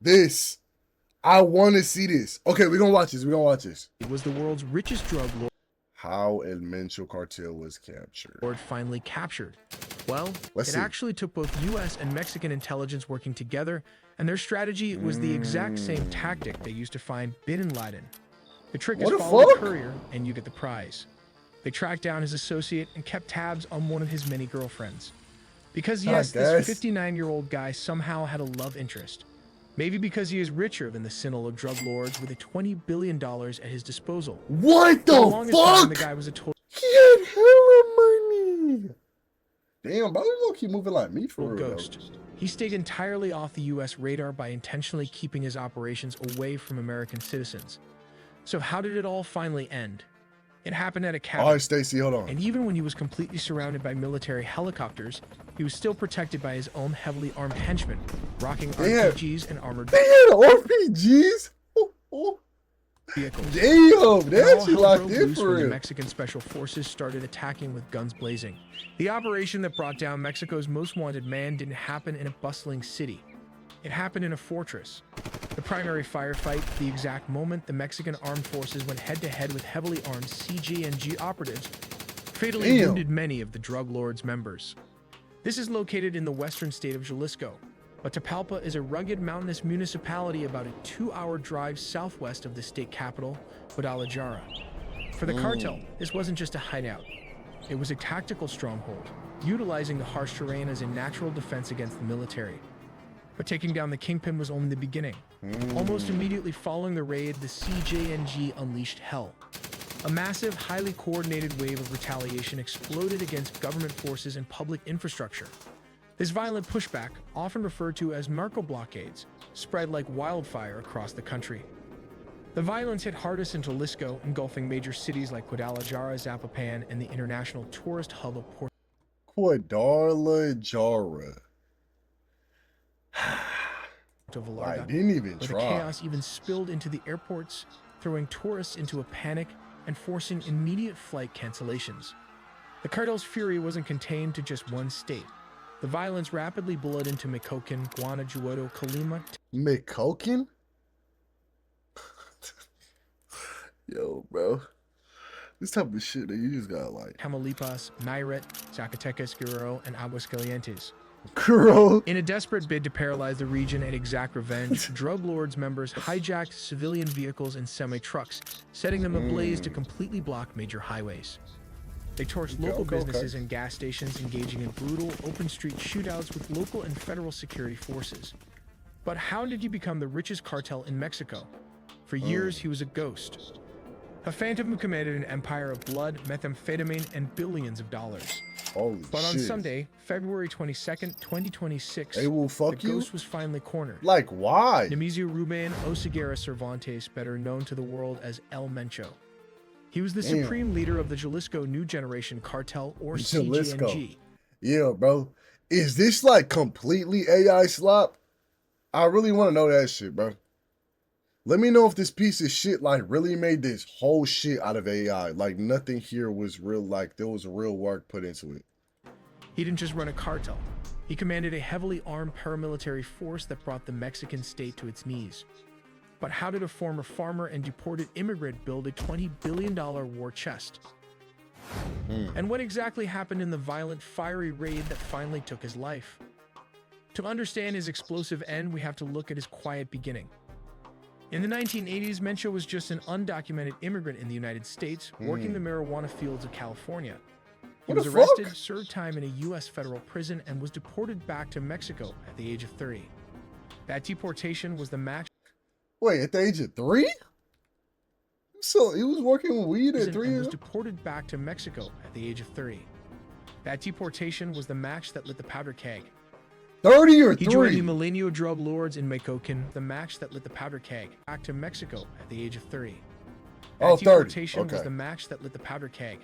This. I want to see this. Okay, we're going to watch this. We're going to watch this. It was the world's richest drug How El Mencho cartel was captured. lord finally captured. Well, Let's it see. actually took both U.S. and Mexican intelligence working together, and their strategy was the exact same tactic they used to find Bin Laden. The trick is What the follow the fuck? courier, and you get the prize. They tracked down his associate and kept tabs on one of his many girlfriends. Because yes, this 59-year-old guy somehow had a love interest. Maybe because he is richer than the Sinaloa drug lords with a $20 billion at his disposal. What the longest time, the fuck? guy was a total He had hella money. Damn, bro, you gonna keep moving like me for real. ghost. He stayed entirely off the U.S. radar by intentionally keeping his operations away from American citizens. So how did it all finally end? It happened at a cabin. All right, Stacy, hold on. And even when he was completely surrounded by military helicopters, he was still protected by his own heavily armed henchmen, rocking RPGs and armored They had RPGs? vehicles. Damn, they All actually hell locked broke in loose for when the real. Mexican special forces started attacking with guns blazing. The operation that brought down Mexico's most wanted man didn't happen in a bustling city. It happened in a fortress. The primary firefight, the exact moment the Mexican armed forces went head-to-head with heavily armed CJNG operatives, fatally wounded many of the drug lords' members. This is located in the western state of Jalisco, but Tapalpa is a rugged mountainous municipality about a 2-hour drive southwest of the state capital, Guadalajara. For the cartel, this wasn't just a hideout. It was a tactical stronghold, utilizing the harsh terrain as a natural defense against the military. But taking down the kingpin was only the beginning. Almost immediately following the raid, the CJNG unleashed hell. A massive, highly coordinated wave of retaliation exploded against government forces and public infrastructure. This violent pushback, often referred to as narco blockades, spread like wildfire across the country. The violence hit hardest in Jalisco, engulfing major cities like Guadalajara, Zapopan, and the international tourist hub of Puerto Guadalajara. Vallarta, I didn't even where try. the chaos even spilled into the airports, throwing tourists into a panic and forcing immediate flight cancellations. The cartel's fury wasn't contained to just one state. The violence rapidly bled into Michoacan, Guanajuato, Colima, McCulkin? Yo, bro. This type of shit that you just got like. Tamaulipas, Nayarit, Zacatecas, Guerrero, and Aguascalientes. Girl. In a desperate bid to paralyze the region and exact revenge, drug lords members hijacked civilian vehicles and semi-trucks, setting them ablaze to completely block major highways. They torched local businesses and gas stations, engaging in brutal, open-street shootouts with local and federal security forces. But how did he become the richest cartel in Mexico? For years, he was a ghost. A phantom who commanded an empire of blood, methamphetamine, and billions of dollars. Holy But on shit. Sunday, February 22nd, 2026, They will the fuck you? ghost was finally cornered. Like, why? Nemesio Ruben Oseguera Cervantes, better known to the world as El Mencho. He was the supreme leader of the Jalisco New Generation Cartel, or CJNG. Yeah, bro. Is this like completely AI slop? I really want to know that shit, bro. Let me know if this piece of shit like really made this whole shit out of AI. Like nothing here was real, like there was real work put into it. He didn't just run a cartel. He commanded a heavily armed paramilitary force that brought the Mexican state to its knees. But how did a former farmer and deported immigrant build a $20 billion war chest? And what exactly happened in the violent, fiery raid that finally took his life? To understand his explosive end, we have to look at his quiet beginning. In the 1980s, Mencho was just an undocumented immigrant in the United States, working the marijuana fields of California. He was arrested, served time in a U.S. federal prison, and was deported back to Mexico at the age of 30. That deportation was the match. Wait, at the age of 3? So he was working with weed at 3 and years was deported back to Mexico at the age of 30. That deportation was the match that lit the powder keg. 30 or 3? He joined the Milenio drug lords in Michoacan, the match that lit the powder keg, back to Mexico at the age of 30. That deportation was the match that lit the powder keg.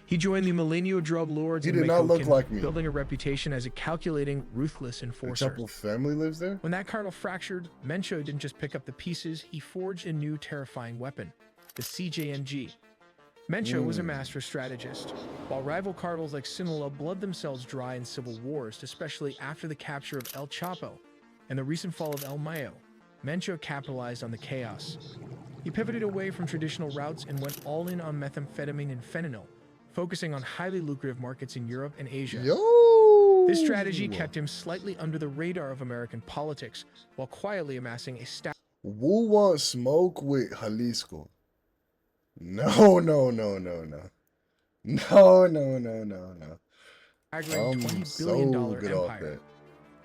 He joined the Milenio drug lords in Michoacan, building a reputation as a calculating, ruthless enforcer. A couple family lives there? When that cartel fractured, Mencho didn't just pick up the pieces, he forged a new terrifying weapon, the CJNG. Mencho was a master strategist. While rival cartels like Sinaloa bled themselves dry in civil wars, especially after the capture of El Chapo, and the recent fall of El Mayo, Mencho capitalized on the chaos. He pivoted away from traditional routes and went all in on methamphetamine and fentanyl, focusing on highly lucrative markets in Europe and Asia. Yo! This strategy kept him slightly under the radar of American politics, while quietly amassing a Who wants smoke with Jalisco? No, no, no, no, no. No, no, no, no, no. staggering I'm $20 so billion good off empire. that.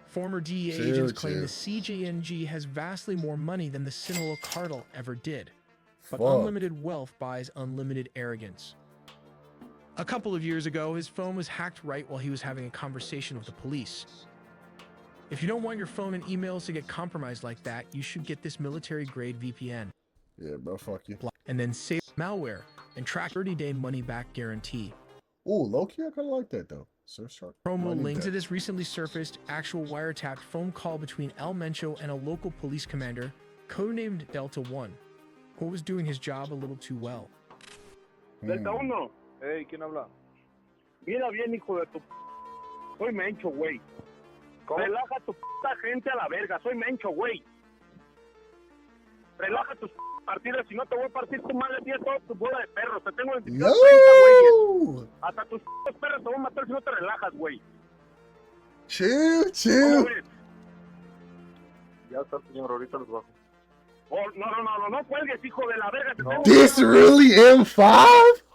Former DEA Chill, agents claim chill. the CJNG has vastly more money than the Sinaloa cartel ever did. But Fuck. unlimited wealth buys unlimited arrogance. A couple of years ago, his phone was hacked right while he was having a conversation with the police. If you don't want your phone and emails to get compromised like that, you should get this military-grade VPN. Yeah, bro, fuck you. And then save malware and track 30-day money-back guarantee. Ooh, low-key, I kind of like that, though. Surfshark. Promo link to this recently surfaced actual wiretapped phone call between El Mencho and a local police commander, codenamed Delta One, who was doing his job a little too well. Delta 1. Hey, ¿quién habla? Mira bien, hijo de tu... Soy Mencho, güey. ¿Cómo? Relaja tu puta gente a la verga. Soy Mencho, güey. Relaja tus partidas, si no te voy a partir tu madre, tía, toda tu bola de perros. Te tengo 25, 30 güeyes. No! Hasta tus perros te voy a matar si no te relajas, güey. Chill, ¿Cómo chill. ves? Ya está, señor, ahorita los bajo. Oh, no cuelgues, hijo de la verga. Te tengo... This really M5?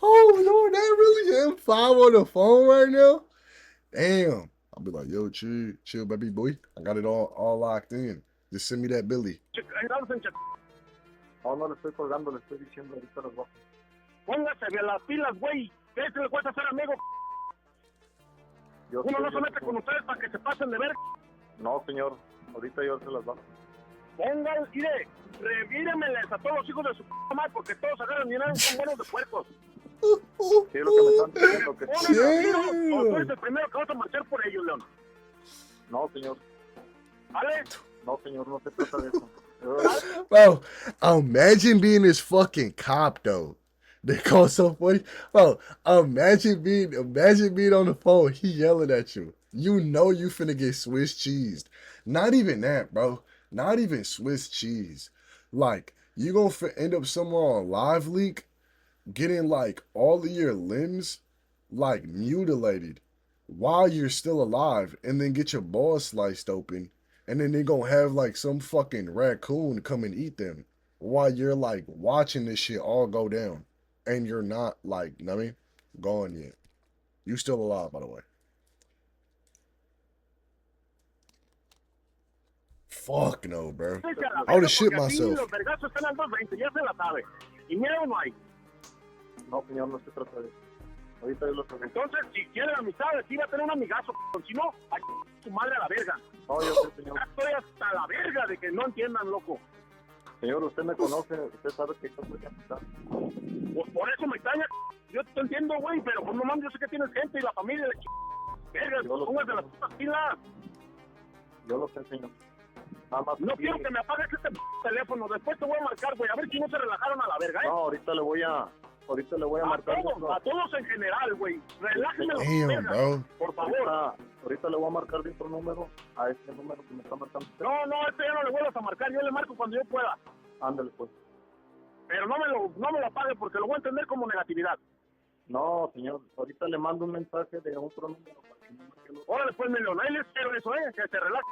Oh, no, that really M5 on the phone right now? Damn. I'll be like, yo, chill, baby boy. I got it all locked in. Just send me that Billy. Andamos en No, no le estoy colgando, le estoy diciendo ahorita los bajo. Póngase bien las pilas, güey. ¿Qué se le cuesta ser amigo? Yo Uno sé, no se yo mete sé. con ustedes para que se pasen de verga. No, señor, ahorita yo se las bajo. Pongan, mire, revíremeles a todos los hijos de su p*** madre porque todos agarran dinero y son buenos de puercos. Sí, lo que me están diciendo que... Ponen a tiro, o tú eres el primero que vas a marchar por ellos, León. No, señor, ¿Vale? no, señor, no se trata de eso. Bro, imagine being this fucking cop, though. They call so funny. Bro, imagine being on the phone. He yelling at you. You know you finna get Swiss cheesed. Not even that, bro. Not even Swiss cheese. Like, you gonna end up somewhere on live leak getting like all of your limbs like mutilated while you're still alive, and then get your balls sliced open, and then they gonna have like some fucking raccoon come and eat them while you're like watching this shit all go down, and you're not like, you know what I mean, gone yet. You still alive, by the way. Fuck no, bro. I would've shit myself. Los vergazos están al 220, ya se la sabe. Y miedo no hay. No, señor, no se trata de eso. Ahorita yo lo sé. Entonces, si quieren amistades, sí va a tener un amigazo. Si no, a su madre a la verga. No, yo sé, señor. Ya estoy hasta la verga de que no entiendan, loco. Señor, usted me conoce, usted sabe que yo soy capitán. Pues por eso me extraña. Yo te entiendo, güey, pero pues no mames, yo sé que tienes gente y la familia de verga, Yo lo póngase sé. las putas pilas. Yo lo sé, señor. Nada más No aquí- quiero que me apagues este teléfono. Después te voy a marcar, güey. A ver si no se relajaron a la verga, No, ahorita le voy a A marcar. todos en general, güey. Relájenme los Damn, vergas, bro. por favor. Ahorita le voy a marcar de otro número a este número que me está marcando usted. No, este ya no le vuelvas a marcar. Yo le marco cuando yo pueda. Ándale, pues. Pero no me lo apague porque lo voy a entender como negatividad. No, señor, ahorita le mando un mensaje de otro número para que me marque el otro. Órale, pues, Melón. Ahí les quiero eso, que se relaje.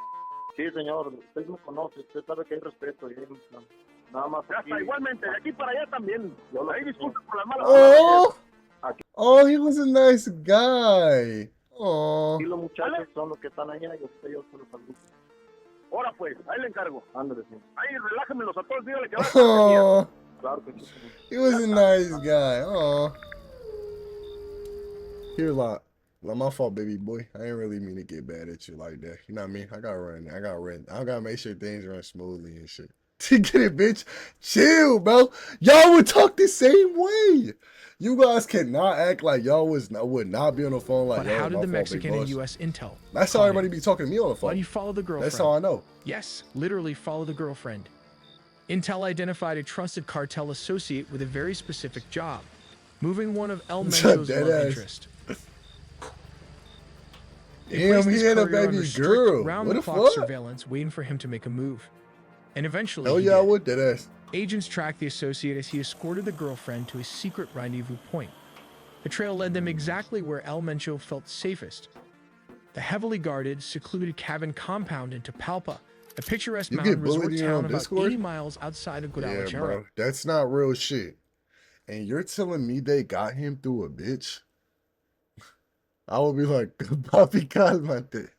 Sí, señor, usted me conoce, usted sabe que hay respeto y hay ilusión. Nada más Ya aquí. está, igualmente. De aquí para allá también. Yo lo Ahí sé. disculpen por las malas Oh, Aquí oh, he was a nice guy. Oh, los muchachos son los que están allá y usted yo se los saludo. Ahora, pues, ahí le encargo. Ándale, señor. Ahí relájenmelos a todos. Dígale que va a estar genial. oh, Claro que sí, señor. he was a nice guy. Oh, here, like my fault, baby boy. I ain't really mean to get bad at you like that. You know what I mean? I gotta run. I gotta make sure things run smoothly and shit. To get it, bitch. Chill, bro. Y'all would talk the same way. You guys cannot act like y'all would not be on the phone like, But yo, how did my the fault, Mexican big and boss. U.S. intel? That's how caught everybody him? be talking to me on the Why don't phone. you follow the girlfriend? That's how I know. Yes, literally follow the girlfriend. Intel identified a trusted cartel associate with a very specific job, moving one of El Mencho's Dead love ass. interest. They Damn, placed he this had a courier under baby strict, girl. What the round-the-clock fuck? surveillance, waiting for him to make a move. And eventually, Oh he yeah, I did. would that ass. Agents tracked the associate as he escorted the girlfriend to a secret rendezvous point. The trail led them exactly where El Mencho felt safest. The heavily guarded, secluded cabin compound in Tapalpa, a picturesque You get mountain bullied resort in your own town about Discord? 80 miles outside of Yeah, Guadalajara. bro. That's not real shit. And you're telling me they got him through a bitch? I would be like, papi, cálmate.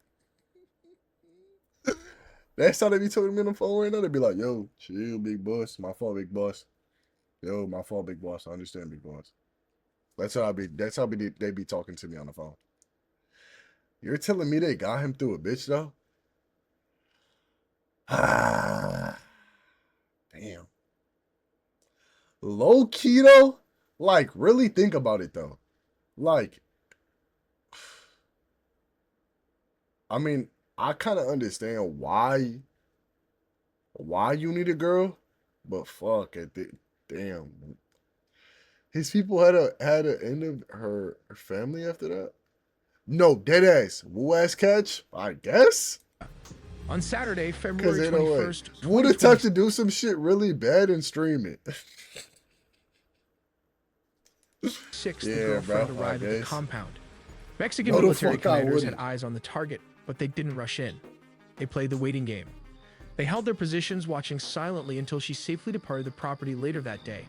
That's how they be talking to me on the phone right now. They be like, yo, chill, big boss. My fault, big boss. Yo, my fault, big boss. I understand, big boss. That's how they be talking to me on the phone. You're telling me they got him through a bitch though? Ah, damn. Low key though, like really think about it though. Like, I mean, I kind of understand why you need a girl, but fuck it, damn. His people had a end of her family after that. No, dead ass, woo ass catch, I guess. On Saturday, Cause February ain't no way. 21st, Would have touched 2020, to do some shit really bad and stream it. 6, the Yeah, girlfriend bro, I arrived at the guess. compound. Mexican No, the military fuck I commanders had wouldn't. eyes on the target, but they didn't rush in. They played the waiting game. They held their positions, watching silently until she safely departed the property later that day.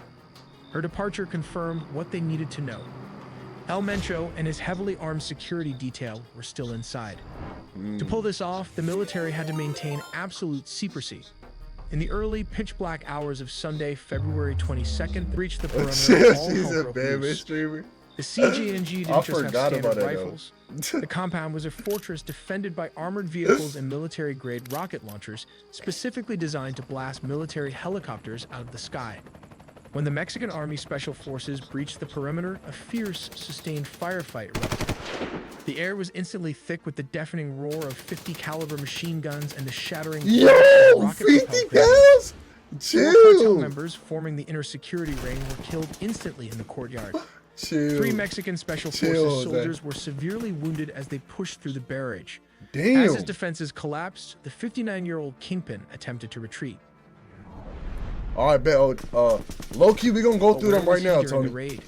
Her departure confirmed what they needed to know. El Mencho and his heavily armed security detail were still inside. To pull this off, the military had to maintain absolute secrecy. In the early, pitch-black hours of Sunday, February 22nd, they reached the perimeter. All She's hell a broke Batman loose. streamer. The CG&G I didn't just have forgot about standard that, though. rifles. The compound was a fortress defended by armored vehicles and military-grade rocket launchers specifically designed to blast military helicopters out of the sky. When the Mexican Army Special Forces breached the perimeter, a fierce, sustained firefight erupted. The air was instantly thick with the deafening roar of 50 caliber machine guns and the shattering Yo, rocket 50 propelled cows? Four cartel Chill. members forming the inner security ring were killed instantly in the courtyard. Chill. 3 Mexican Special Chill, Forces Jose. soldiers were severely wounded as they pushed through the barrage. Damn. As his defenses collapsed, the 59-year-old Kingpin attempted to retreat. All right, bet. Low-key, we gonna go But through where them right was he now, during Tony. the raid?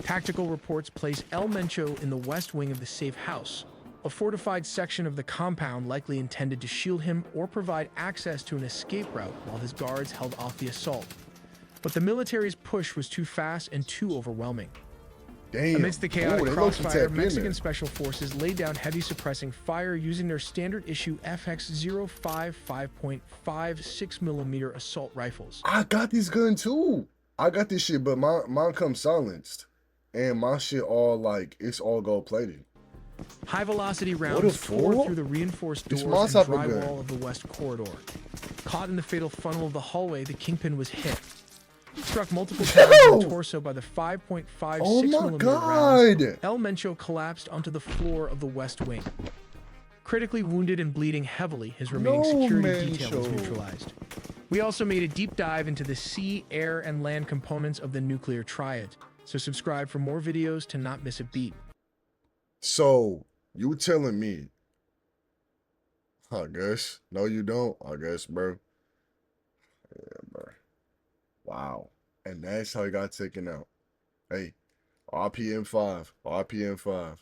Tactical reports place El Mencho in the west wing of the safe house, a fortified section of the compound likely intended to shield him or provide access to an escape route while his guards held off the assault. But the military's push was too fast and too overwhelming. Damn. Amidst the chaotic Ooh, they low-key crossfire, tapped in Mexican there. Special Forces laid down heavy suppressing fire using their standard-issue FX-055.56 6mm assault rifles. I got this gun too. I got this shit, but mine comes silenced. And my shit all like, it's all gold plated. High-velocity the rounds tore fuck? through the reinforced It's doors my and type of gun. drywall of the west corridor. Caught in the fatal funnel of the hallway, the Kingpin was hit. Struck multiple times in the torso by the 5.56 Oh my millimeter rounds, god. El Mencho collapsed onto the floor of the west wing. Critically wounded and bleeding heavily, his remaining No, security detail was Mencho. neutralized. We also made a deep dive into the sea, air, and land components of the nuclear triad, so subscribe for more videos to not miss a beat. So, you telling me, I guess. No, you don't. I guess, bro. Yeah, bro. Wow. And that's how he got taken out. Hey, RPM5. RPM5.